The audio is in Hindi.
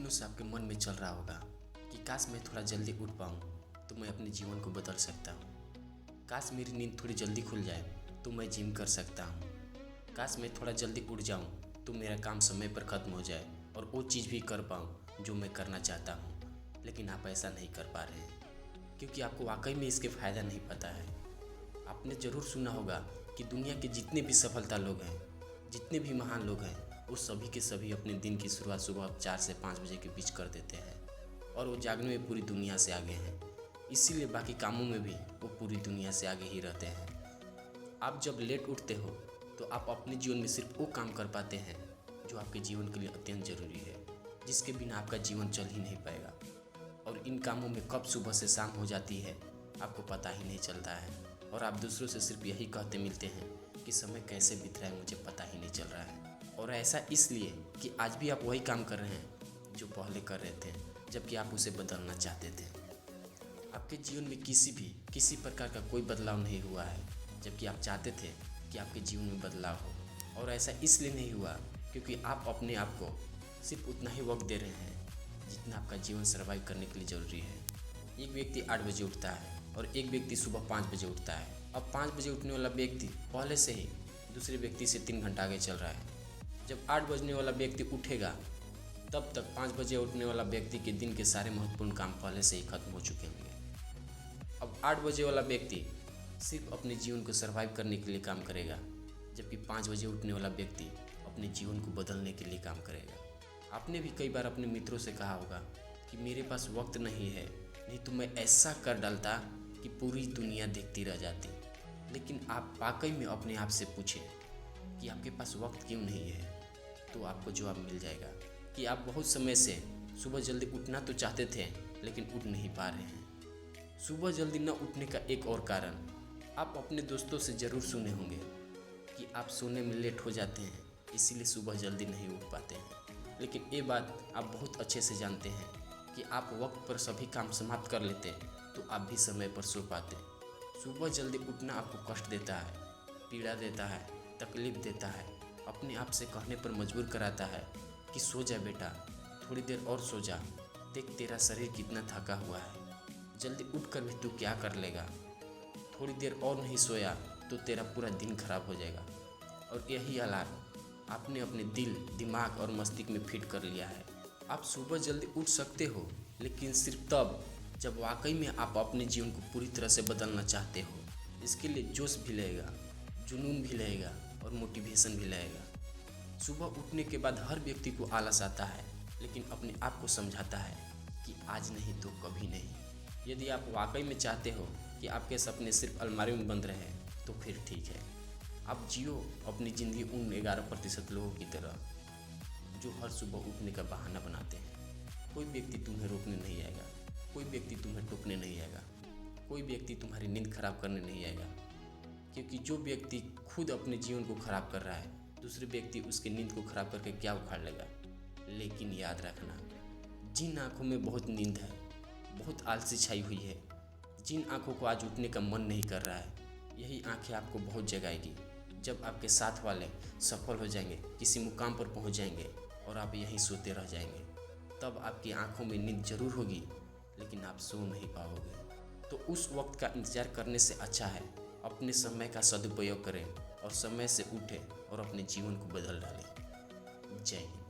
दिनों से आपके मन में चल रहा होगा कि काश मैं थोड़ा जल्दी उठ पाऊँ तो मैं अपने जीवन को बदल सकता हूँ। काश मेरी नींद थोड़ी जल्दी खुल जाए तो मैं जिम कर सकता हूँ। काश मैं थोड़ा जल्दी उठ जाऊँ तो मेरा काम समय पर ख़त्म हो जाए और वो चीज़ भी कर पाऊँ जो मैं करना चाहता हूँ। लेकिन आप ऐसा नहीं कर पा रहे हैं क्योंकि आपको वाकई में इसके फ़ायदा नहीं पता है। आपने ज़रूर सुना होगा कि दुनिया के जितने भी सफलता लोग हैं, जितने भी महान लोग हैं, वो सभी के सभी अपने दिन की शुरुआत सुबह 4 से 5 बजे के बीच कर देते हैं और वो जागने में पूरी दुनिया से आगे हैं। इसीलिए बाकी कामों में भी वो पूरी दुनिया से आगे ही रहते हैं। आप जब लेट उठते हो तो आप अपने जीवन में सिर्फ वो काम कर पाते हैं जो आपके जीवन के लिए अत्यंत ज़रूरी है, जिसके बिना आपका जीवन चल ही नहीं पाएगा। और इन कामों में कब सुबह से शाम हो जाती है आपको पता ही नहीं चलता है और आप दूसरों से सिर्फ यही कहते मिलते हैं कि समय कैसे बीत रहा है मुझे पता ही नहीं चल रहा है। और ऐसा इसलिए कि आज भी आप वही काम कर रहे हैं जो पहले कर रहे थे, जबकि आप उसे बदलना चाहते थे। आपके जीवन में किसी प्रकार का कोई बदलाव नहीं हुआ है, जबकि आप चाहते थे कि आपके जीवन में बदलाव हो। और ऐसा इसलिए नहीं हुआ क्योंकि आप अपने आप को सिर्फ उतना ही वक्त दे रहे हैं जितना आपका जीवन सर्वाइव करने के लिए ज़रूरी है। एक व्यक्ति 8 बजे उठता है और एक व्यक्ति सुबह 5 बजे उठता है। अब 5 बजे उठने वाला व्यक्ति पहले से ही दूसरे व्यक्ति से 3 घंटा आगे चल रहा है। जब 8 बजने वाला व्यक्ति उठेगा तब तक 5 बजे उठने वाला व्यक्ति के दिन के सारे महत्वपूर्ण काम पहले से ही खत्म हो चुके होंगे। अब 8 बजे वाला व्यक्ति सिर्फ अपने जीवन को सर्वाइव करने के लिए काम करेगा, जबकि 5 बजे उठने वाला व्यक्ति अपने जीवन को बदलने के लिए काम करेगा। आपने भी कई बार अपने मित्रों से कहा होगा कि मेरे पास वक्त नहीं है, नहीं तो मैं ऐसा कर डालता कि पूरी दुनिया देखती रह जाती। लेकिन आप वाकई में अपने आप से पूछें कि आपके पास वक्त क्यों नहीं है, तो आपको जवाब मिल जाएगा कि आप बहुत समय से सुबह जल्दी उठना तो चाहते थे लेकिन उठ नहीं पा रहे हैं। सुबह जल्दी न उठने का एक और कारण आप अपने दोस्तों से ज़रूर सुने होंगे कि आप सोने में लेट हो जाते हैं, इसीलिए सुबह जल्दी नहीं उठ पाते हैं। लेकिन ये बात आप बहुत अच्छे से जानते हैं कि आप वक्त पर सभी काम समाप्त कर लेते तो आप भी समय पर सो पाते। सुबह जल्दी उठना आपको कष्ट देता है, पीड़ा देता है, तकलीफ़ देता है, अपने आप से कहने पर मजबूर कराता है कि सो जा बेटा, थोड़ी देर और सो जा, देख तेरा शरीर कितना थका हुआ है, जल्दी उठ कर भी तू क्या कर लेगा, थोड़ी देर और नहीं सोया तो तेरा पूरा दिन खराब हो जाएगा। और यही अलार्म आपने अपने दिल, दिमाग और मस्तिष्क में फिट कर लिया है। आप सुबह जल्दी उठ सकते हो, लेकिन सिर्फ तब जब वाकई में आप अपने जीवन को पूरी तरह से बदलना चाहते हो। इसके लिए जोश भी लगेगा, जुनून भी लगेगा और मोटिवेशन भी लगेगा। सुबह उठने के बाद हर व्यक्ति को आलस आता है, लेकिन अपने आप को समझाता है कि आज नहीं तो कभी नहीं। यदि आप वाकई में चाहते हो कि आपके सपने सिर्फ अलमारी में बंद रहे तो फिर ठीक है, आप जियो अपनी ज़िंदगी उन 11% लोगों की तरह जो हर सुबह उठने का बहाना बनाते हैं। कोई व्यक्ति तुम्हें रोकने नहीं आएगा, कोई व्यक्ति तुम्हें टोकने नहीं आएगा, कोई व्यक्ति तुम्हारी नींद खराब करने नहीं आएगा, क्योंकि जो व्यक्ति खुद अपने जीवन को खराब कर रहा है, दूसरे व्यक्ति उसकी नींद को खराब करके क्या उखाड़ लेगा। लेकिन याद रखना, जिन आँखों में बहुत नींद है, बहुत आलसी छाई हुई है, जिन आँखों को आज उठने का मन नहीं कर रहा है, यही आँखें आपको बहुत जगाएगी जब आपके साथ वाले सफल हो जाएंगे, किसी मुकाम पर पहुंच जाएंगे और आप यहीं सोते रह जाएंगे। तब आपकी आंखों में नींद जरूर होगी, लेकिन आप सो नहीं पाओगे। तो उस वक्त का इंतज़ार करने से अच्छा है अपने समय का सदुपयोग करें और समय से उठें और अपने जीवन को बदल डालें। जय हिंद।